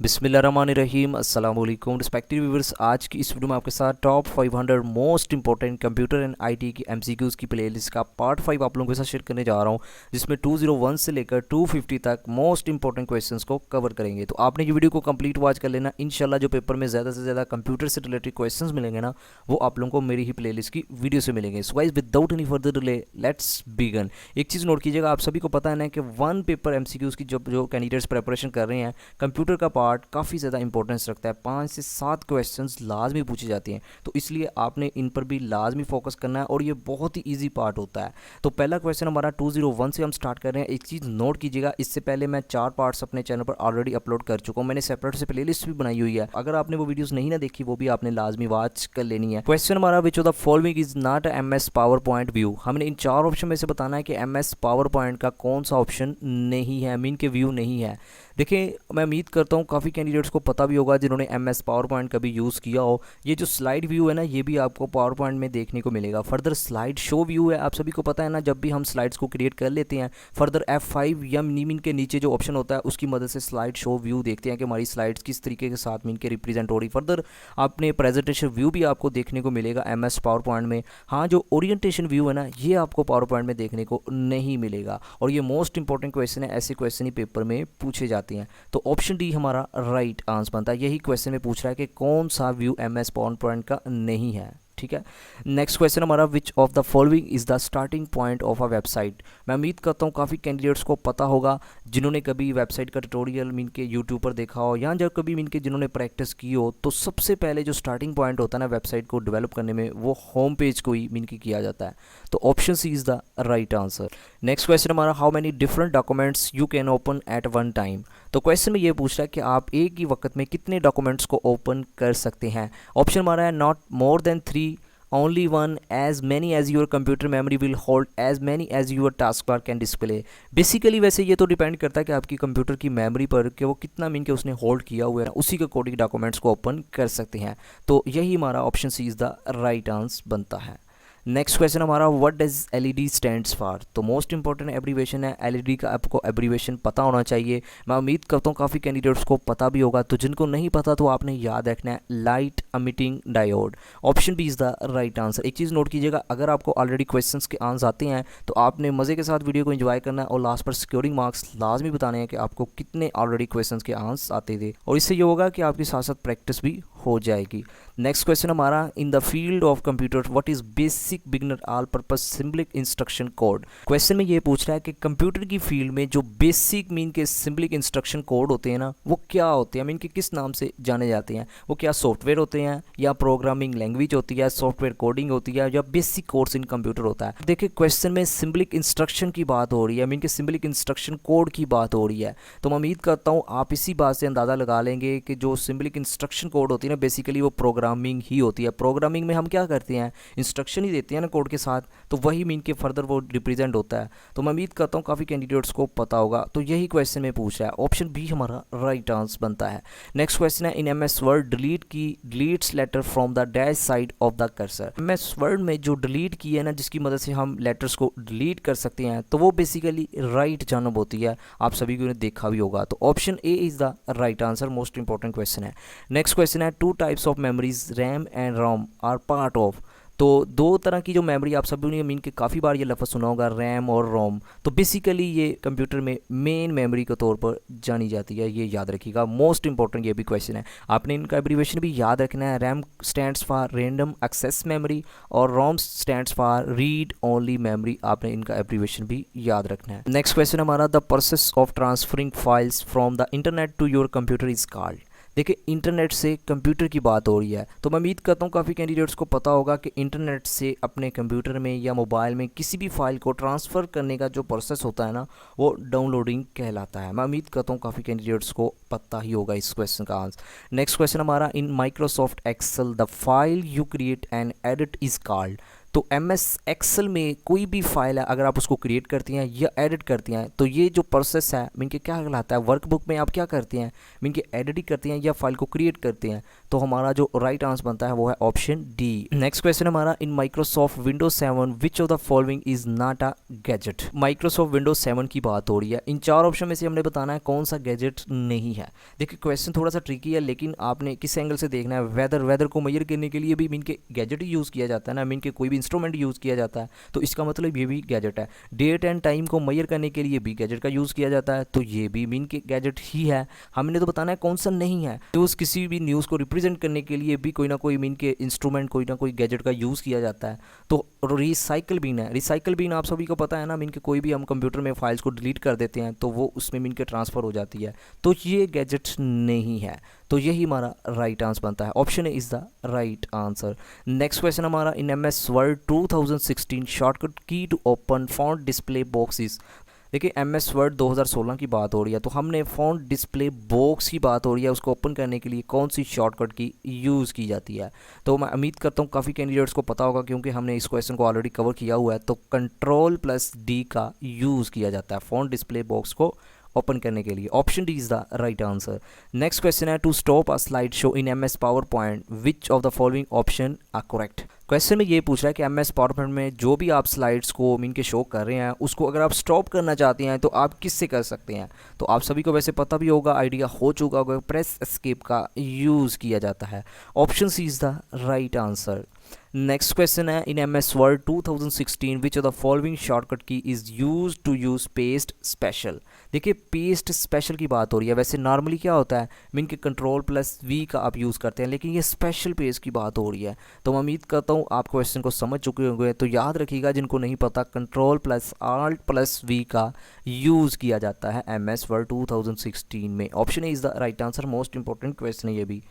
बिस्मिल्लाहिर्रहमानिर्रहीम अस्सलाम वालेकुम रिस्पेक्टिव व्यूअर्स। आज की इस वीडियो में आपके साथ top 500 most important computer and IT की एमसीक्यूज़ की प्लेलिस्ट का पार्ट 5 आप लोगों के साथ शेयर करने जा रहा हूं, जिसमें 201 से लेकर 250 तक मोस्ट इंपॉर्टेंट क्वेश्चंस को कवर करेंगे। तो आपने ये वीडियो को कंप्लीट वॉच कर लेना। इंशाल्लाह जो पेपर में ज़्यादा से ज़्यादा कंप्यूटर से रिलेटेड क्वेश्चन मिलेंगे ना, वो आप लोगों को मेरी ही प्ले की वीडियो से मिलेंगे। So guys without any further delay let's begin. एक चीज़ नोट कीजिएगा, आप सभी को पता है ना कि वन पेपर एमसीक्यूज़ की जो कैंडिडेट्स प्रिपरेशन कर रहे हैं, कंप्यूटर का पार्ट काफ़ी ज़्यादा इंपॉर्टेंस रखता है। 5 से 7 क्वेश्चंस लाजमी पूछी जाती हैं, तो इसलिए आपने इन पर भी लाजमी फोकस करना है और ये बहुत ही इजी पार्ट होता है। तो पहला क्वेश्चन हमारा 201 से हम स्टार्ट कर रहे हैं। एक चीज़ नोट कीजिएगा, इससे पहले मैं 4 पार्ट्स अपने चैनल पर ऑलरेडी अपलोड कर चुका हूँ। मैंने सेपरेट से प्लेलिस्ट भी बनाई हुई है, अगर आपने वो वीडियोस नहीं ना देखी वो भी आपने लाजमी वॉच कर लेनी है। क्वेश्चन हमारा which of the following is not M S power point view. हमने इन 4 ऑप्शन में से बताना है कि एम एस पावर पॉइंट का कौन सा ऑप्शन नहीं है, मीन के व्यू नहीं है। देखिए, मैं उम्मीद करता हूँ काफ़ी कैंडिडेट्स को पता भी होगा जिन्होंने एम एस पावर पॉइंट कभी यूज़ किया हो। ये जो स्लाइड व्यू है ना, ये भी आपको पावर पॉइंट में देखने को मिलेगा। फर्दर स्लाइड शो व्यू है, आप सभी को पता है ना, जब भी हम स्लाइड्स को क्रिएट कर लेते हैं, फर्दर F5 या मीन के नीचे जो ऑप्शन होता है उसकी मदद से स्लाइड शो व्यू देखते हैं कि हमारी स्लाइड्स किस तरीके के साथ मीन के रिप्रेजेंट हो रही। फर्दर आपने प्रेजेंटेशन व्यू भी आपको देखने को मिलेगा एम एस पावर पॉइंट में। हाँ, जो ओरिएंटेशन व्यू है ना, ये आपको पावर पॉइंट में देखने को नहीं मिलेगा। और ये मोस्ट इंपॉर्टेंट क्वेश्चन है, ऐसे क्वेश्चन ही पेपर में पूछे जाते हैं। तो ऑप्शन डी हमारा राइट आंसर बनता है। यही क्वेश्चन में पूछ रहा है कि कौन सा view M S power point का नहीं है। ठीक है, नेक्स्ट क्वेश्चन हमारा which of the following is the starting point of a website. मैं उम्मीद करता हूँ काफ़ी कैंडिडेट्स को पता होगा जिन्होंने कभी वेबसाइट का ट्यूटोरियल मीन के यूट्यूब पर देखा हो, या जब कभी मीन के जिन्होंने प्रैक्टिस की हो, तो सबसे पहले जो स्टार्टिंग पॉइंट होता है ना वेबसाइट को डेवलप करने में, वो होम पेज को ही मीन के किया जाता है। तो option C is the right answer. Next question हमारा how many different documents you can open at one time. तो क्वेश्चन में ये पूछ रहा है कि आप एक ही वक्त में कितने डॉक्यूमेंट्स को ओपन कर सकते हैं। ऑप्शन हमारा है not more than 3, only one, as many as your computer memory will hold, as many as your taskbar can display। Basically वैसे ये तो डिपेंड करता है कि आपकी कंप्यूटर की मेमोरी पर कि वो कितना मीन के उसने होल्ड किया हुआ है, उसी के अकॉर्डिंग डॉक्यूमेंट्स को ओपन कर सकते हैं। तो यही हमारा option C is the right answer बनता है। नेक्स्ट क्वेश्चन हमारा what does LED stands for. तो मोस्ट इंपॉर्टेंट एब्रीवेशन है एलईडी का, आपको एब्रीवेशन पता होना चाहिए। मैं उम्मीद करता हूँ काफ़ी कैंडिडेट्स को पता भी होगा, तो जिनको नहीं पता तो आपने याद रखना है light emitting diode. Option B is the right answer. एक चीज़ नोट कीजिएगा, अगर आपको ऑलरेडी क्वेश्चंस के आंसर आते हैं तो आपने मज़े के साथ वीडियो को एंजॉय करना है और लास्ट पर सिक्योरिंग मार्क्स लाजमी बताने हैं कि आपको कितने ऑलरेडी क्वेश्चंस के आंसर आते थे, और इससे ये होगा कि आपके साथ साथ प्रैक्टिस भी हो जाएगी। नेक्स्ट क्वेश्चन हमारा in the field of computer what is basic beginner all purpose symbolic instruction code. Question में ये पूछ रहा है कि कंप्यूटर की फील्ड में जो बेसिक मीन के सिंबलिक इंस्ट्रक्शन कोड होते हैं ना, वो क्या होते हैं, मीन के किस नाम से जाने जाते हैं। वो क्या सॉफ्टवेयर होते हैं, या प्रोग्रामिंग लैंग्वेज होती है, सॉफ्टवेयर कोडिंग होती है, या बेसिक कोर्स इन कंप्यूटर होता है। देखिए, क्वेश्चन में सिंबलिक इंस्ट्रक्शन की बात हो रही है, मीन के सिंबलिक इंस्ट्रक्शन कोड की बात हो रही है। तो मैं उम्मीद करता हूँ आप इसी बात से अंदाज़ा लगा लेंगे कि जो सिंबलिक इंस्ट्रक्शन कोड होती है ना, बेसिकली वो प्रोग्रामिंग ही होती है। प्रोग्रामिंग में हम क्या करते हैं, इंस्ट्रक्शन ही देते हैं ना कोड के साथ, तो वही मीन के फर्दर वो रिप्रेजेंट होता है। तो मैं उम्मीद करता हूँ काफ़ी कैंडिडेट्स को पता होगा। तो यही क्वेश्चन में पूछ रहा है, ऑप्शन बी हमारा राइट आंसर बनता है। नेक्स्ट क्वेश्चन है in M S Word delete key deletes letter from the dash side of the cursor. M S Word में जो डिलीट की है ना, जिसकी मदद से हम लेटर्स को डिलीट कर सकते हैं, तो वो बेसिकली राइट जानब होती है। आप सभी को देखा भी होगा। तो option A is the right answer. Most important question है। नेक्स्ट क्वेश्चन है two types of memories RAM and ROM are part of. तो दो तरह की जो मेमोरी, आप सभी ने मीन के काफ़ी बार ये लफ्ज़ सुना होगा, रैम और रोम। तो बेसिकली ये कंप्यूटर में मेन मेमोरी के तौर पर जानी जाती है, ये याद रखिएगा। मोस्ट इंपॉर्टेंट ये भी क्वेश्चन है, आपने इनका एब्रीवेशन भी याद रखना है। RAM stands for random access memory और ROM stands for read only memory. आपने इनका एब्रीवेशन भी याद रखना है। नेक्स्ट क्वेश्चन हमारा the process of transferring files from the internet to your computer is called. देखिए, इंटरनेट से कंप्यूटर की बात हो रही है, तो मैं उम्मीद करता हूँ काफ़ी कैंडिडेट्स को पता होगा कि इंटरनेट से अपने कंप्यूटर में या मोबाइल में किसी भी फाइल को ट्रांसफ़र करने का जो प्रोसेस होता है ना, वो डाउनलोडिंग कहलाता है। मैं उम्मीद करता हूँ काफ़ी कैंडिडेट्स को पता ही होगा इस क्वेश्चन का आंसर। नेक्स्ट क्वेश्चन हमारा in Microsoft Excel the file you create and edit is called. तो MS एक्सेल में कोई भी फाइल है अगर आप उसको क्रिएट करती हैं या एडिट करती हैं तो ये जो प्रोसेस है मीन के क्या कहलाता है, वर्कबुक में आप क्या करती हैं मीन के एडिट करती हैं या फाइल को क्रिएट करती हैं। तो हमारा जो राइट आंसर बनता है वो है ऑप्शन डी। नेक्स्ट क्वेश्चन हमारा, in Microsoft Windows 7 which of the following is not a gadget. Microsoft Windows 7 की बात हो रही है, इन 4 ऑप्शन में से हमने बताना है कौन सा गैजेट नहीं है। देखिए क्वेश्चन थोड़ा सा ट्रिकी है लेकिन आपने किस एंगल से देखना है। वेदर को मेजर करने के लिए भी मीन के गैजेट यूज़ किया जाता है ना, मीन के कोई भी इंस्ट्रूमेंट यूज़ किया जाता है, तो इसका मतलब ये भी गैजेट है। डेट एंड टाइम को मेजर करने के लिए भी गैजेट का यूज़ किया जाता है, तो ये भी मीन के गैजेट ही है। हमने तो बताना है कौन सा नहीं है। तो किसी भी न्यूज़ को रिप्रेजेंट करने के लिए भी कोई ना कोई मीन के इंस्ट्रूमेंट, कोई ना कोई गैजेट का यूज़ किया जाता है। तो रिसाइकल बिन है। रिसाइकल बिन आप सभी को पता है ना, मीन के कोई भी हम कंप्यूटर में फाइल्स को डिलीट कर देते हैं तो वो उसमें मीन के ट्रांसफ़र हो जाती है, तो ये गैजेट नहीं है। तो यही हमारा राइट आंसर बनता है, option A is the right answer. Next question हमारा, in MS Word 2016 shortcut key to open font display boxes. देखिए MS वर्ड 2016 की बात हो रही है, तो हमने फॉन्ट डिस्प्ले बॉक्स की बात हो रही है, उसको ओपन करने के लिए कौन सी शॉर्टकट की यूज़ की जाती है। तो मैं उम्मीद करता हूँ काफ़ी कैंडिडेट्स को पता होगा क्योंकि हमने इस क्वेश्चन को ऑलरेडी कवर किया हुआ है। तो Ctrl+D का यूज़ किया जाता है फॉन्ट डिस्प्ले बॉक्स को ओपन करने के लिए, option D is the right answer. Next question है, to stop a slide show in MS PowerPoint which of the following options are correct. Question में ये पूछ रहा है कि MS पावर पॉइंट में जो भी आप स्लाइड्स को मीन के शो कर रहे हैं उसको अगर आप स्टॉप करना चाहते हैं तो आप किससे कर सकते हैं। तो आप सभी को वैसे पता भी होगा, आइडिया हो चुका होगा, प्रेस एस्केप का यूज़ किया जाता है, option C is the right answer. Next question है, in MS Word 2016 which of the following shortcut key is use to use paste special. देखिए पेस्ट स्पेशल की बात हो रही है, वैसे नॉर्मली क्या होता है मीन के Ctrl+V का आप यूज़ करते हैं, लेकिन ये स्पेशल पेस्ट की बात हो रही है। तो मैं उम्मीद करता हूँ आप क्वेश्चन को समझ चुके होंगे। तो याद रखिएगा, जिनको नहीं पता, Ctrl+Alt+V का यूज़ किया जाता है MS वर्ड 2016 में, option A is the right answer. Most important question है ये भी।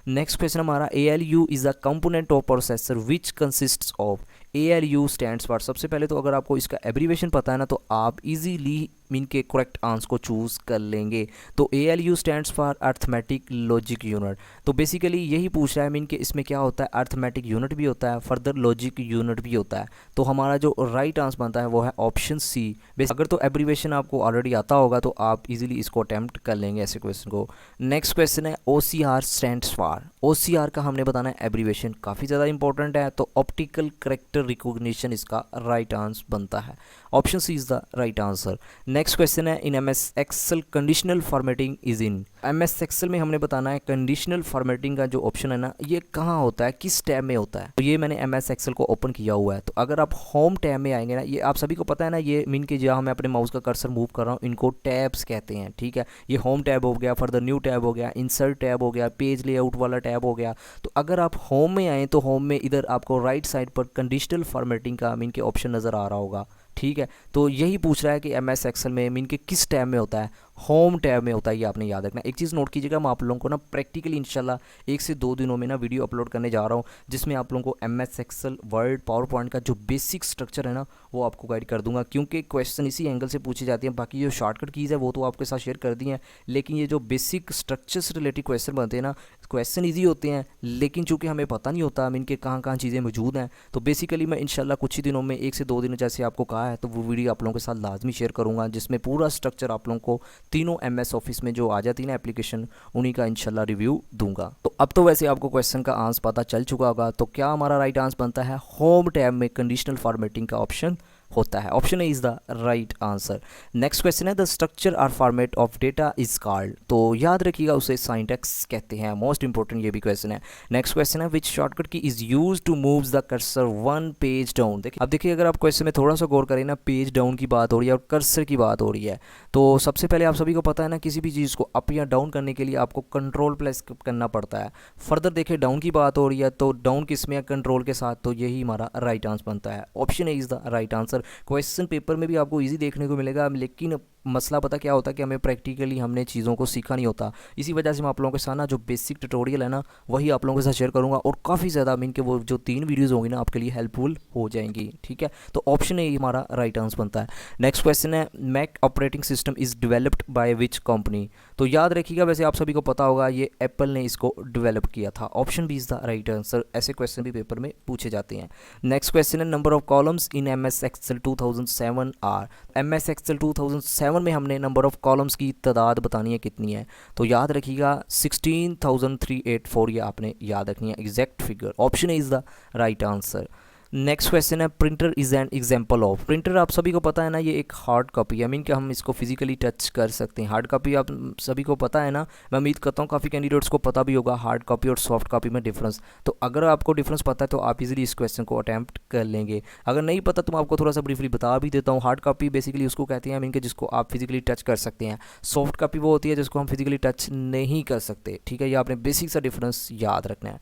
नेक्स्ट क्वेश्चन हमारा, ALU is a component of processor which consists of. ALU stands for, सबसे पहले तो अगर आपको इसका एब्रीवेशन पता है ना तो आप इजीली मीन के करेक्ट आंसर को चूज़ कर लेंगे। तो ALU stands for arithmetic logic unit. तो बेसिकली यही पूछ रहा है मीन के इसमें क्या होता है, अर्थमेटिक यूनिट भी होता है, फर्दर लॉजिक यूनिट भी होता है। तो हमारा जो राइट आंसर बनता है वो है ऑप्शन सी। अगर तो एब्रीवेशन आपको ऑलरेडी आता होगा तो आप इजीली इसको अटैम्प्ट कर लेंगे ऐसे क्वेश्चन को। नेक्स्ट क्वेश्चन है, OCR स्टैंड्स फॉर। OCR का हमने बताना है एब्रीवेशन, काफ़ी ज़्यादा इंपॉर्टेंट है, तो ऑप्टिकल करेक्टर रिकॉग्निशन इसका राइट आंसर बनता है, option C is the right answer. Next question है, in MS Excel conditional formatting is in. MS Excel में हमने बताना है कंडीशनल फॉर्मेटिंग का जो ऑप्शन है ना ये कहाँ होता है, किस टैब में होता है। तो ये मैंने MS एक्सेल को ओपन किया हुआ है, तो अगर आप होम टैब में आएंगे ना, ये आप सभी को पता है ना, ये मीन के जहाँ मैं अपने माउस का कर्सर मूव कर रहा हूँ इनको टैब्स कहते हैं, ठीक है। ये होम टैब हो गया, फर्दर न्यू टैब हो गया, इंसर्ट टैब हो गया, पेज लेआउट वाला टैब हो गया। तो अगर आप होम में आएँ तो होम में इधर आपको राइट साइड पर कंडीशनल फॉर्मेटिंग का मीन के ऑप्शन नज़र आ रहा होगा, ठीक है। तो यही पूछ रहा है कि MS एक्सेल में मीन के किस टैब में होता है, होम टैब में होता है, ये आपने याद रखना। एक चीज़ नोट कीजिएगा, मैं आप लोगों को ना प्रैक्टिकली इंशाल्लाह 1 से 2 दिनों में ना वीडियो अपलोड करने जा रहा हूँ जिसमें आप लोगों को MS Excel, Word, power point का जो बेसिक स्ट्रक्चर है ना वो आपको गाइड कर दूंगा, क्योंकि क्वेश्चन इसी एंगल से पूछे जाते हैं। बाकी जो शॉर्टकट कीज़ है वो तो आपके साथ शेयर कर दी हैं, लेकिन ये जो बेसिक स्ट्रक्चर से रिलेटेड क्वेश्चन बनते हैं ना, क्वेश्चन ईजी होते हैं लेकिन चूँकि हमें पता नहीं होता इनके कहाँ कहाँ चीज़ें मौजूद हैं। तो बेसिकली मैं इंशाल्लाह कुछ ही दिनों में 1 से 2 दिन जैसे आपको कहा है तो वो वीडियो आप लोगों के साथ लाजमी शेयर करूँगा, जिसमें पूरा स्ट्रक्चर आप लोगों को तीनों MS ऑफिस में जो आ जाती है ना एप्लीकेशन, उन्हीं का इंशाल्लाह रिव्यू दूंगा। तो अब तो वैसे आपको क्वेश्चन का आंसर पता चल चुका होगा। तो क्या हमारा राइट आंसर बनता है, होम टैब में कंडीशनल फॉर्मेटिंग का ऑप्शन होता है, option A is the right answer. Next question है, द स्ट्रक्चर और format of data is called. तो याद रखिएगा उसे सिंटैक्स कहते हैं, मोस्ट इंपॉर्टेंट ये भी क्वेश्चन है। नेक्स्ट क्वेश्चन है, which shortcut key is use to move the cursor 1 page down. देखिए अब देखिए अगर आप क्वेश्चन में थोड़ा सा गौर करें ना, पेज डाउन की बात हो रही है और कर्सर की बात हो रही है। तो सबसे पहले आप सभी को पता है ना, किसी भी चीज़ को अप या डाउन करने के लिए आपको Ctrl+ करना पड़ता है। फर्दर देखिए डाउन की बात हो रही है तो डाउन किस में, कंट्रोल के साथ, तो यही हमारा राइट आंसर बनता है, option A is the right answer. Question paper में भी आपको इजी देखने को मिलेगा, लेकिन मसला पता क्या होता है कि हमें प्रैक्टिकली हमने चीज़ों को सीखा नहीं होता। इसी वजह से मैं आप लोगों के साथ ना जो बेसिक ट्यूटोरियल है ना वही आप लोगों के साथ शेयर करूँगा, और काफ़ी ज़्यादा मीन के वो जो 3 वीडियोज़ होंगी ना आपके लिए हेल्पफुल हो जाएंगी। ठीक है, तो ऑप्शन ए हमारा राइट आंसर बनता है। नेक्स्ट क्वेश्चन है Mac operating system is developed by which company. तो याद रखिएगा, वैसे आप सभी को पता होगा ये एप्पल ने इसको डेवलप किया था। Option B is the right answer. ऐसे क्वेश्चन भी पेपर में पूछे जाते हैं। नेक्स्ट क्वेश्चन है number of columns in M S Excel 2007 are. M S Excel 2007 में हमने नंबर ऑफ कॉलम्स की तादाद बतानी है कितनी है। तो याद रखिएगा 16,384, ये आपने याद रखनी है exact figure. Option A is the right answer. Next question है printer is an example of. Printer आप सभी को पता है ना, ये एक हार्ड कॉपी है, मीन कि हम इसको फिजिकली टच कर सकते हैं। हार्ड कॉपी आप सभी को पता है ना, मैं उम्मीद करता हूँ काफ़ी कैंडिडेट्स को पता भी होगा हार्ड कॉपी और सॉफ्ट कॉपी में डिफरेंस। तो अगर आपको डिफरेंस पता है तो आप इजीली इस क्वेश्चन को अटैम्प्ट कर लेंगे। अगर नहीं पता तो मैं आपको थोड़ा सा ब्रीफली बता भी देता हूँ। हार्ड कॉपी बेसिकली उसको कहते हैं मीन कि जिसको आप फिजिकली टच कर सकते हैं। सॉफ्ट कॉपी वो होती है जिसको हम फिजिकली टच नहीं कर सकते। ठीक है, ये आपने बेसिक सा डिफरेंस याद रखना है।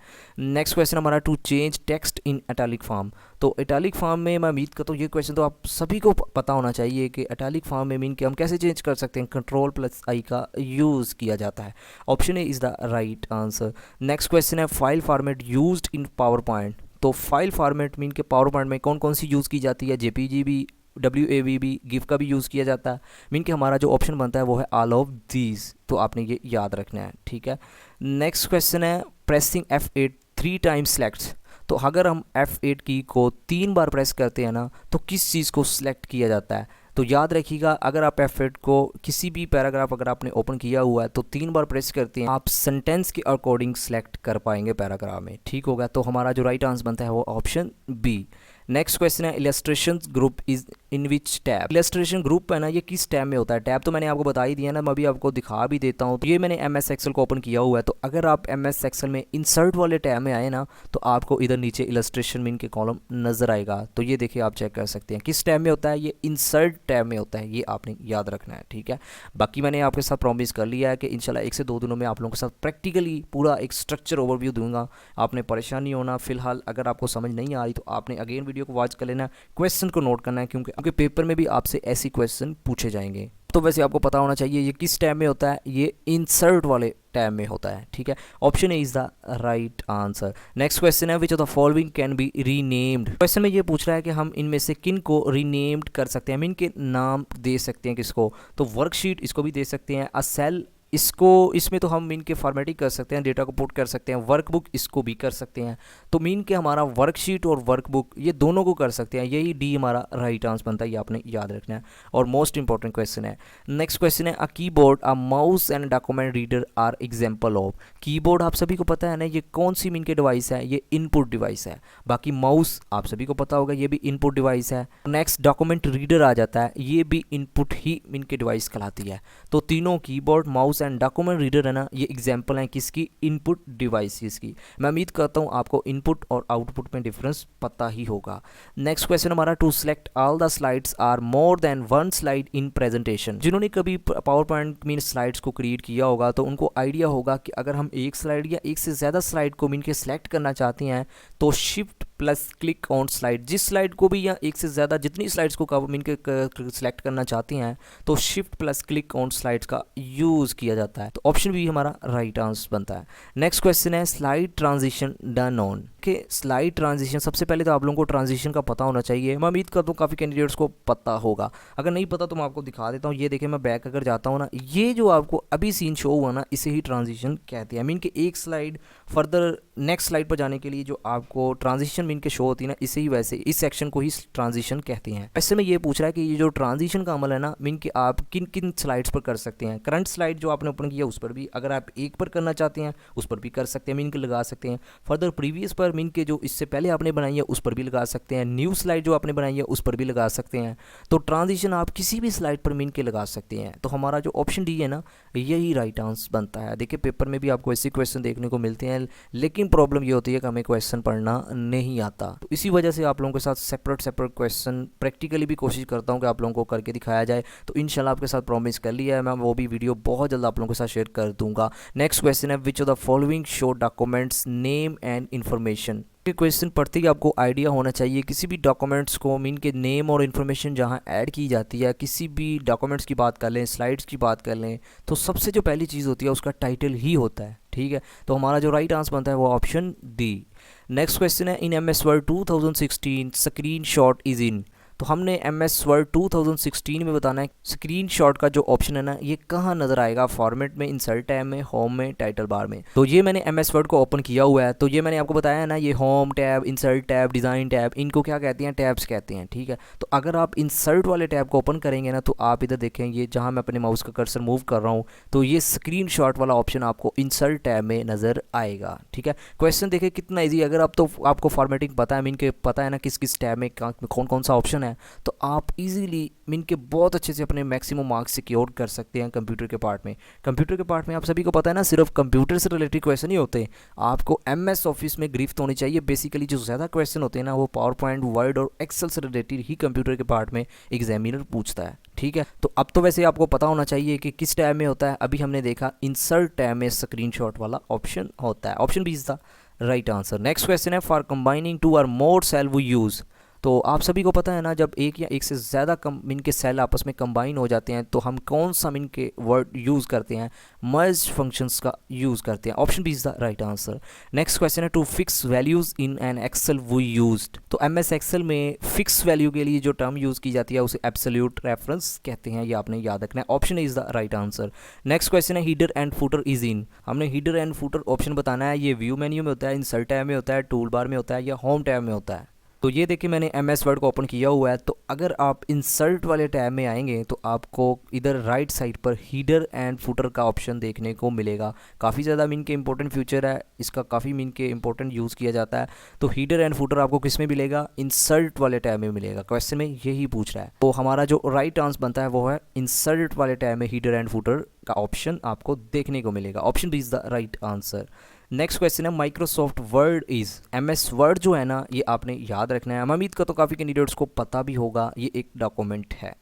नेक्स्ट क्वेश्चन हमारा to change text in italic form. तो इटैलिक फॉर्म में मैं उम्मीद करता हूँ ये क्वेश्चन तो आप सभी को पता होना चाहिए कि इटैलिक फॉर्म में मीन कि हम कैसे चेंज कर सकते हैं। Ctrl+I का यूज़ किया जाता है। Option A is the right answer. Next question है file format used in PowerPoint. तो फाइल फॉर्मेट मीन के पावर पॉइंट में कौन कौन सी यूज़ की जाती है। JPG भी, WAV भी, गिफ का भी यूज़ किया जाता है। मीन कि हमारा जो ऑप्शन बनता है वो है ऑल ऑफ दीज। तो आपने ये याद रखना है। ठीक है, नेक्स्ट क्वेश्चन है प्रेसिंग F8 3 टाइम्स सेलेक्ट्स। तो अगर हम F8 की को 3 बार प्रेस करते हैं ना तो किस चीज़ को सिलेक्ट किया जाता है। तो याद रखिएगा अगर आप F8 को किसी भी पैराग्राफ अगर आपने ओपन किया हुआ है तो 3 बार प्रेस करते हैं, आप सेंटेंस के अकॉर्डिंग सेलेक्ट कर पाएंगे पैराग्राफ में। ठीक होगा, तो हमारा जो राइट आंसर बनता है वो ऑप्शन बी। नेक्स्ट क्वेश्चन है illustration group is in which tab. Illustration group है ना, ये किस टैब में होता है। टैब तो मैंने आपको बता ही दिया ना, मैं अभी आपको दिखा भी देता हूँ। तो ये मैंने MS एक्सेल को ओपन किया हुआ है। तो अगर आप MS एक्सेल में इंसर्ट वाले टैब में आए ना तो आपको इधर नीचे इलस्ट्रेशन मीन के कॉलम नज़र आएगा। तो ये देखिए आप चेक कर सकते हैं किस टैब में होता है, ये इंसर्ट टैब में होता है। ये आपने याद रखना है। ठीक है, बाकी मैंने आपके साथ प्रॉमिस कर लिया है कि इंशाल्लाह 1 से 2 दिनों में आप लोगों के साथ प्रैक्टिकली पूरा एक स्ट्रक्चर ओवरव्यू दूंगा। आपने परेशान नहीं होना। फिलहाल अगर आपको समझ नहीं आ रही तो आपने अगेन वीडियो को वॉच कर लेना, क्वेश्चन को नोट करना है, क्योंकि पेपर में भी आपसे ऐसी क्वेश्चन पूछे जाएंगे। तो वैसे आपको पता होना चाहिए ये किस टैब में होता है, ये इंसर्ट वाले टैब में होता है। ठीक है, option A is the right answer. Next question है which of the following can be renamed. Question में ये पूछ रहा है कि हम इनमें से किन को रीनेम्ड कर सकते हैं, हम इनके नाम दे सकते हैं किसको। तो वर्कशीट इसको भी दे सकते हैं, अ सेल इसको, इसमें तो हम मीन के फॉर्मेटिंग कर सकते हैं, डेटा को पुट कर सकते हैं। वर्कबुक इसको भी कर सकते हैं। तो मीन के हमारा वर्कशीट और वर्कबुक ये दोनों को कर सकते हैं। यही डी हमारा राइट आंसर बनता है, ये आपने याद रखना है। और मोस्ट इंपॉर्टेंट क्वेश्चन है। नेक्स्ट क्वेश्चन है a keyboard, a mouse and document reader are example of. Keyboard आप सभी को पता है ना, ये कौन सी मीन के डिवाइस है, ये इनपुट डिवाइस है। बाकी माउस आप सभी को पता होगा ये भी इनपुट डिवाइस है। नेक्स्ट डॉक्यूमेंट रीडर आ जाता है, ये भी इनपुट ही मीन के डिवाइस कहलाती है। तो तीनों keyboard, mouse and document reader है ना, ये एग्जांपल हैं किसकी, इनपुट डिवाइसेस की। मैं उम्मीद करता हूँ आपको इनपुट और आउटपुट में डिफरेंस पता ही होगा। नेक्स्ट क्वेश्चन हमारा to select all the slides or more than one slide in presentation. जिन्होंने कभी पावर पॉइंट मीन स्लाइड्स को क्रिएट किया होगा तो उनको आइडिया होगा कि अगर हम एक स्लाइड या एक से ज़्यादा स्लाइड को मीन के सिलेक्ट करना चाहते हैं तो shift plus click on slide, जिस स्लाइड को भी या एक से ज़्यादा जितनी स्लाइड्स को मीन के सिलेक्ट करना चाहते हैं तो shift plus click on slides का यूज़ किया जाता है। तो ऑप्शन बी हमारा राइट आंसर बनता है। नेक्स्ट क्वेश्चन है स्लाइड ट्रांजिशन डन ऑन के। स्लाइड ट्रांजिशन, सबसे पहले तो आप लोगों को ट्रांजिशन का पता होना चाहिए। मैं उम्मीद करता हूँ काफ़ी कैंडिडेट्स को पता होगा। अगर नहीं पता तो मैं आपको दिखा देता हूँ। ये देखिए मैं बैक अगर जाता हूँ ना, ये जो आपको अभी सीन शो हुआ ना, इसे ही ट्रांजिशन कहते हैं। मीन के एक स्लाइड फर्दर नेक्स्ट स्लाइड पर जाने के लिए जो आपको ट्रांजिशन मीन के शो होती है ना, इसे ही वैसे इस सेक्शन को ही ट्रांजिशन कहते हैं। ऐसे में ये पूछ रहा है कि ये जो ट्रांजिशन का अमल है ना, मीन कि आप किन किन स्लाइड्स पर कर सकते हैं। करंट स्लाइड जो आपने ओपन किया उस पर भी, अगर आप एक पर करना चाहते हैं उस पर भी कर सकते हैं, मीन के लगा सकते हैं। फर्दर प्रीवियस पर मीन के जो इससे पहले आपने बनाई है उस पर भी लगा सकते हैं। न्यू स्लाइड जो आपने बनाई है उस पर भी लगा सकते हैं। तो ट्रांजिशन आप किसी भी स्लाइड पर मीन के लगा सकते हैं। तो हमारा जो ऑप्शन डी है ना, यही राइट आंसर बनता है। देखिए पेपर में भी आपको ऐसे क्वेश्चन देखने को मिलते हैं, लेकिन प्रॉब्लम ये होती है कि हमें क्वेश्चन पढ़ना नहीं आता। तो इसी वजह से आप लोगों के साथ सेपरेट क्वेश्चन प्रैक्टिकली भी कोशिश करता हूँ कि आप लोगों को करके दिखाया जाए। तो इंशाल्लाह आपके साथ प्रॉमिस कर लिया है मैं, वो भी वीडियो बहुत जल्द आप लोगों के साथ शेयर कर दूंगा। नेक्स्ट क्वेश्चन है which of the following show documents name and information. ये क्वेश्चन पढ़ते ही आपको आइडिया होना चाहिए किसी भी डॉक्यूमेंट्स को मीन के नेम और इन्फॉर्मेशन जहाँ ऐड की जाती है, किसी भी डॉक्यूमेंट्स की बात कर लें, स्लाइड्स की बात कर लें, तो सबसे जो पहली चीज़ होती है उसका टाइटल ही होता है। ठीक है, तो हमारा जो राइट आंसर बनता है वो ऑप्शन डी। नेक्स्ट क्वेश्चन है, in MS Word 2016 screen shot is in. तो हमने MS Word 2016 में बताना है स्क्रीनशॉट का जो ऑप्शन है ना ये कहाँ नज़र आएगा, फॉर्मेट में, इंसर्ट टैब में, होम में, टाइटल बार में। तो ये मैंने MS Word को ओपन किया हुआ है, तो ये मैंने आपको बताया है ना, ये home tab, insert tab, design tab, इनको क्या कहते हैं, टैब्स कहते हैं। ठीक है, तो अगर आप इंसर्ट वाले टैब को ओपन करेंगे ना तो आप इधर देखें, ये जहाँ मैं अपने माउस का कर्सर मूव कर रहा हूँ तो ये स्क्रीनशॉट वाला ऑप्शन आपको इंसर्ट टैब में नज़र आएगा। ठीक है, क्वेश्चन देखिए कितना ईजी, अगर आप तो आपको फॉर्मेटिंग पता है, मीन के पता है ना किस किस टैब में कौन कौन सा ऑप्शन है, तो आप इजीली मीन के बहुत अच्छे से अपने मैक्सिमम मार्क्स सिक्योर कर सकते हैं कंप्यूटर के पार्ट में। कंप्यूटर के पार्ट में आप सभी को पता है ना, सिर्फ कंप्यूटर से रिलेटेड क्वेश्चन ही होते हैं, आपको MS ऑफिस में गिरफ्त होनी चाहिए। बेसिकली जो ज़्यादा क्वेश्चन होते हैं ना वो पावर पॉइंट, वर्ड और एक्सेल से रिलेटेड ही कंप्यूटर के पार्ट में एग्जामिनर पूछता है। ठीक है, तो अब तो वैसे आपको पता होना चाहिए कि किस टैब में होता है। अभी हमने देखा इंसर्ट टैब में स्क्रीनशॉट वाला ऑप्शन होता है, option B is the right answer. Next question है, for combining two or more cell we use. तो आप सभी को पता है ना, जब एक या एक से ज़्यादा मिन के सेल आपस में कंबाइन हो जाते हैं तो हम कौन सा मिन के वर्ड यूज़ करते हैं, मर्ज फंक्शंस का यूज़ करते हैं। Option B is the right answer. Next question है, to fix values in an Excel we used. तो MS एक्सेल में फिक्स वैल्यू के लिए जो टर्म यूज़ की जाती है उसे एब्सोल्यूट रेफरेंस कहते हैं, ये आपने याद रखना है। Option is the right answer. Next question है, header and footer is in. हमने हीडर एंड फुटर ऑप्शन बताना है, ये व्यू मेन्यू में होता है, इंसर्ट टैब में होता है, टूल बार में होता है या होम टैब में होता है। तो ये देखिए मैंने MS वर्ड को ओपन किया हुआ है, तो अगर आप इंसर्ट वाले टैब में आएंगे तो आपको इधर राइट साइड पर हीडर एंड फुटर का ऑप्शन देखने को मिलेगा। काफ़ी ज़्यादा मीन के इंपॉर्टेंट फ्यूचर है इसका, काफ़ी मीन के इंपॉर्टेंट यूज़ किया जाता है। तो हीडर एंड फुटर आपको किस में मिलेगा, इंसर्ट वाले टैब में मिलेगा। क्वेश्चन में यही पूछ रहा है, तो हमारा जो राइट आंसर बनता है वो है इंसर्ट वाले टैब में हीडर एंड फुटर का ऑप्शन आपको देखने को मिलेगा। Option B is the right answer. Next question है, Microsoft Word is. MS Word जो है ना ये आपने याद रखना है, मैं उम्मीद का तो काफ़ी कैंडिडेट्स को पता भी होगा, ये एक डॉक्यूमेंट है।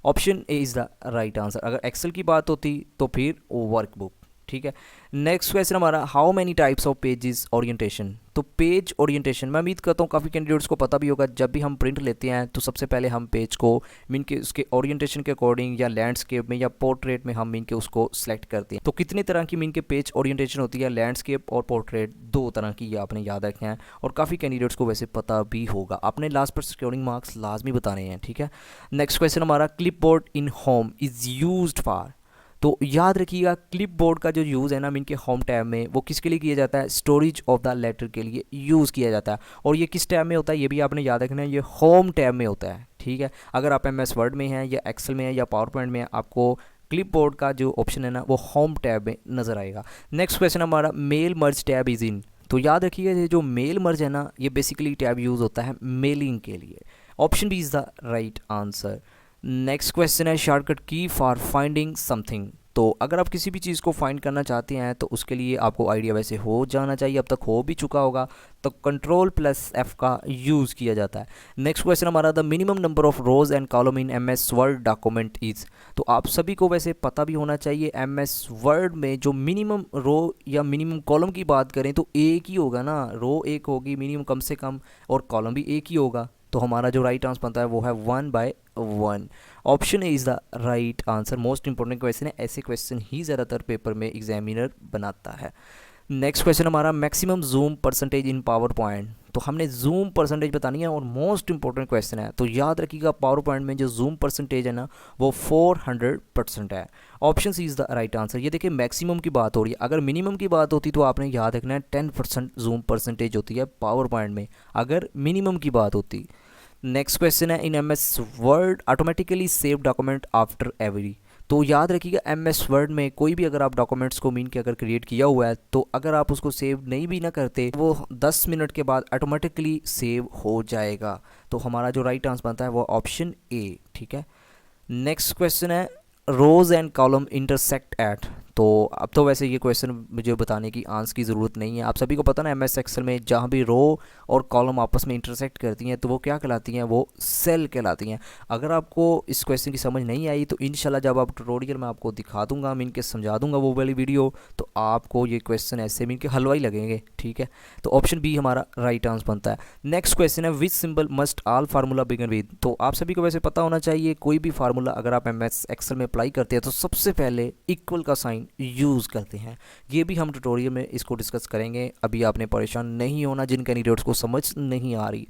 Option A is the right answer. अगर एक्सेल की बात होती तो फिर वर्कबुक। ठीक है, नेक्स्ट क्वेश्चन हमारा, how many types of pages orientation. तो पेज ओरिएंटेशन मैं उम्मीद करता हूँ काफ़ी कैंडिडेट्स को पता भी होगा, जब भी हम प्रिंट लेते हैं तो सबसे पहले हम पेज को मीन के उसके ओरिएंटेशन के अकॉर्डिंग या लैंडस्केप में या पोर्ट्रेट में हम मीन के उसको सेलेक्ट करते हैं। तो कितने तरह की मीन के पेज ओरिएंटेशन होती है, लैंडस्केप और पोर्ट्रेट, 2 तरह की, ये आपने याद रखना है और काफ़ी कैंडिडेट्स को वैसे पता भी होगा। आपने लास्ट पर सिक्योरिंग मार्क्स लाजमी बताने हैं। ठीक है, नेक्स्ट क्वेश्चन हमारा, clipboard in home is used for. तो याद रखिएगा क्लिपबोर्ड का जो यूज़ है ना इनके होम टैब में, वो किसके लिए किया जाता है, स्टोरेज ऑफ द लेटर के लिए यूज़ किया जाता है। और ये किस टैब में होता है ये भी आपने याद रखना है, ये होम टैब में होता है। ठीक है, अगर आप MS वर्ड में हैं या एक्सेल में हैं या पावर पॉइंट में हैं, आपको क्लिपबोर्ड का जो ऑप्शन है ना वो होम टैब में नज़र आएगा। नेक्स्ट क्वेश्चन हमारा, mail merge tab is in. तो याद रखिएगा ये जो मेल मर्ज है ना ये बेसिकली टैब यूज़ होता है मेलिंग के लिए। Option B is the right answer. Next question है, shortcut key for finding something. तो अगर आप किसी भी चीज़ को फाइंड करना चाहते हैं तो उसके लिए आपको आइडिया वैसे हो जाना चाहिए, अब तक हो भी चुका होगा, तो Ctrl+F का यूज़ किया जाता है। नेक्स्ट क्वेश्चन हमारा, the minimum number of rose and column in MS word document is. तो आप सभी को वैसे पता भी होना चाहिए, MS वर्ड में जो मिनिमम रो या मिनिमम कॉलम की बात करें तो एक ही होगा ना, रो एक होगी मिनिमम कम से कम और कॉलम भी एक ही होगा। तो हमारा जो राइट आंसर बनता है वो है 1/1। Option A is the right answer. Most important question है, ऐसे क्वेश्चन ही ज़्यादातर पेपर में एग्जामिनर बनाता है। नेक्स्ट क्वेश्चन हमारा, maximum zoom percentage in PowerPoint. तो हमने जूम परसेंटेज बतानी है और मोस्ट इंपॉर्टेंट क्वेश्चन है, तो याद रखिएगा पावर पॉइंट में जो जूम परसेंटेज है ना वो 400% है। Option C is the right answer. ये देखिए मैक्सिमम की बात हो रही है, अगर मिनिमम की बात होती तो आपने याद रखना है 10% जूम परसेंटेज होती है पावर पॉइंट में, अगर मिनिमम की बात होती। नेक्स्ट क्वेश्चन है, in MS word automatically save document after every. तो याद रखिएगा MS वर्ड में कोई भी अगर आप डॉक्यूमेंट्स को मीन के अगर क्रिएट किया हुआ है तो अगर आप उसको सेव नहीं भी ना करते वो 10 मिनट के बाद ऑटोमेटिकली सेव हो जाएगा। तो हमारा जो राइट आंसर बनता है वो ऑप्शन ए। ठीक है, नेक्स्ट क्वेश्चन है, रोज एंड कॉलम इंटरसेक्ट एट। तो अब तो वैसे ये क्वेश्चन मुझे बताने की आंसर की ज़रूरत नहीं है, आप सभी को पता ना एम एस एक्सेल में जहाँ भी रो और कॉलम आपस में इंटरसेक्ट करती हैं तो वो क्या कहलाती हैं, वो सेल कहलाती हैं। अगर आपको इस क्वेश्चन की समझ नहीं आई तो इंशाल्लाह जब आप ट्यूटोरियल में आपको दिखा दूंगा, मीन के समझा दूंगा वो वाली वीडियो, तो आपको ये क्वेश्चन ऐसे मीन के हलवाई लगेंगे। ठीक है, तो ऑप्शन बी हमारा राइट आंसर बनता है। नेक्स्ट क्वेश्चन है विच symbol must all formula begin with. तो आप सभी को वैसे पता होना चाहिए कोई भी फार्मूला अगर आप एम एस एक्सेल में अप्लाई करते हैं तो सबसे पहले इक्वल का साइन यूज़ करते हैं। ये भी हम ट्यूटोरियल में इसको डिस्कस करेंगे, अभी आपने परेशान नहीं होना जिन कैंडिडेट्स को समझ नहीं आ रही।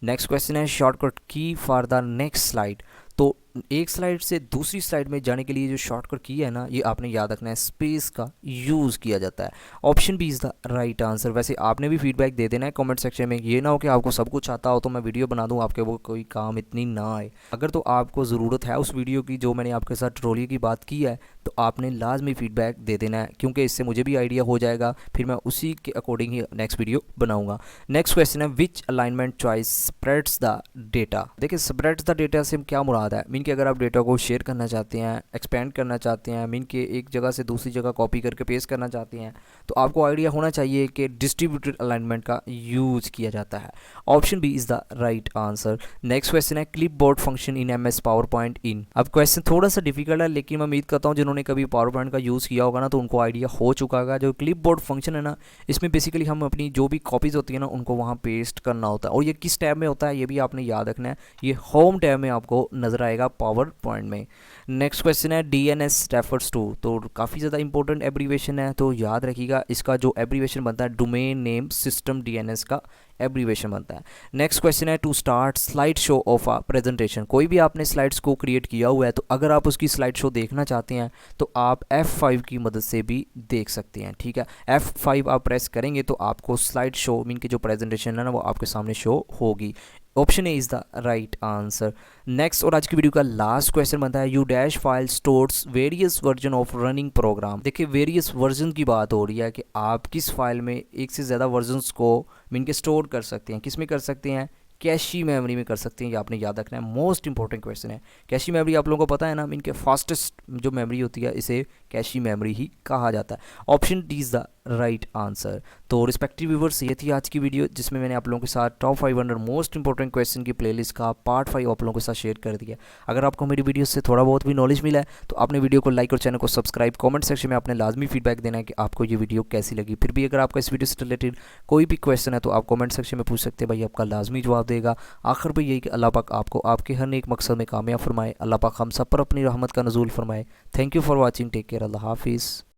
नेक्स्ट क्वेश्चन है shortcut key for the next slide. तो एक स्लाइड से दूसरी स्लाइड में जाने के लिए जो शॉर्टकट की है ना, ये आपने याद रखना है, स्पेस का यूज़ किया जाता है। Option B is the right answer. वैसे आपने भी फीडबैक दे देना है कमेंट सेक्शन में, ये ना हो कि आपको सब कुछ आता हो तो मैं वीडियो बना दूं आपके वो कोई काम इतनी ना आए। अगर तो आपको ज़रूरत है उस वीडियो की जो मैंने आपके साथ ट्रोली की बात की है तो आपने लाजमी फीडबैक दे देना है, क्योंकि इससे मुझे भी आइडिया हो जाएगा, फिर मैं उसी के अकॉर्डिंग ही नेक्स्ट वीडियो बनाऊंगा। नेक्स्ट क्वेश्चन है which alignment choice spreads the data. देखिए स्प्रेड्स द डेटा से क्या मुराद है, मीन कि अगर आप डेटा को शेयर करना चाहते हैं, एक्सपेंड करना चाहते हैं, मीन कि एक जगह से दूसरी जगह कॉपी करके पेस्ट करना चाहते हैं, तो आपको आइडिया होना चाहिए कि डिस्ट्रीब्यूटेड अलाइनमेंट का यूज़ किया जाता है। Option B is the right answer. Next question है clipboard function in M S power point in. अब क्वेश्चन थोड़ा सा डिफिकल्ट है लेकिन मैं उम्मीद करता हूँ जिन्होंने कभी पावर पॉइंट का यूज़ किया होगा ना तो उनको आइडिया हो चुका होगा। जो क्लिप बोर्ड फंक्शन है ना, इसमें बेसिकली हम अपनी जो भी कॉपीज़ होती है ना उनको वहाँ पेस्ट करना होता है, और ये किस टैब में होता है ये भी आपने याद रखना है, ये होम टैब में आपको नजर आएगा पावर पॉइंट में। नेक्स्ट क्वेश्चन है D N S refers to. तो काफ़ी ज़्यादा इंपॉर्टेंट एब्रीवेशन है, तो याद रखिएगा इसका जो एब्रीवेशन बनता है डोमेन नेम सिस्टम डीएनएस का एब्रीवेशन बनता है। नेक्स्ट क्वेश्चन है to start slide show of a presentation. कोई भी आपने स्लाइड्स को क्रिएट किया हुआ है तो अगर आप उसकी स्लाइड शो देखना चाहते हैं तो आप F5 की मदद से भी देख सकते हैं। ठीक है, F5 आप प्रेस करेंगे तो आपको स्लाइड शो मीन की जो प्रेजेंटेशन है ना वो आपके सामने शो होगी। Option A is the right answer. Next और आज की वीडियो का लास्ट क्वेश्चन बनता है U dash file stores various version of running program. देखिए वेरियस वर्जन की बात हो रही है कि आप किस फाइल में एक से ज़्यादा वर्जन्स को मीन के स्टोर कर सकते हैं। किस में कर सकते हैं, कैशी मेमोरी में कर सकते हैं, ये आपने याद रखना है, मोस्ट इंपॉर्टेंट क्वेश्चन है। कैशी मेमोरी आप लोगों को पता है ना, मीन के फास्टेस्ट जो मेमोरी होती है इसे कैशी मेमोरी ही कहा जाता है। Option D is the right answer. तो रिस्पेक्टिव व्यूअर्स ये थी आज की वीडियो जिसमें मैंने आप लोगों के साथ टॉप 500 मोस्ट इंपॉर्टेंट क्वेश्चन की प्लेलिस्ट का पार्ट 5 आप लोगों के साथ शेयर कर दिया। अगर आपको मेरी वीडियो से थोड़ा बहुत भी नॉलेज मिला है तो आपने वीडियो को लाइक और चैनल को सब्सक्राइब, कमेंट सेक्शन में आपने लाजमी फीडबैक देना है कि आपको ये वीडियो कैसी लगी। फिर भी अगर आपका इस वीडियो से रिलेटेड कोई भी क्वेश्चन है तो आप कमेंट सेक्शन में पूछ सकते हैं, भाई आपका लाजमी जवाब देगा। आखिर पर यही कि अल्लाह पाक आपको आपके हर एक मकसद में कामयाब फरमाए, अल्लाह पाक हम सब पर अपनी रहमत का नज़ूल फरमाए। Thank you for watching, take care, अल्लाह हाफिज़।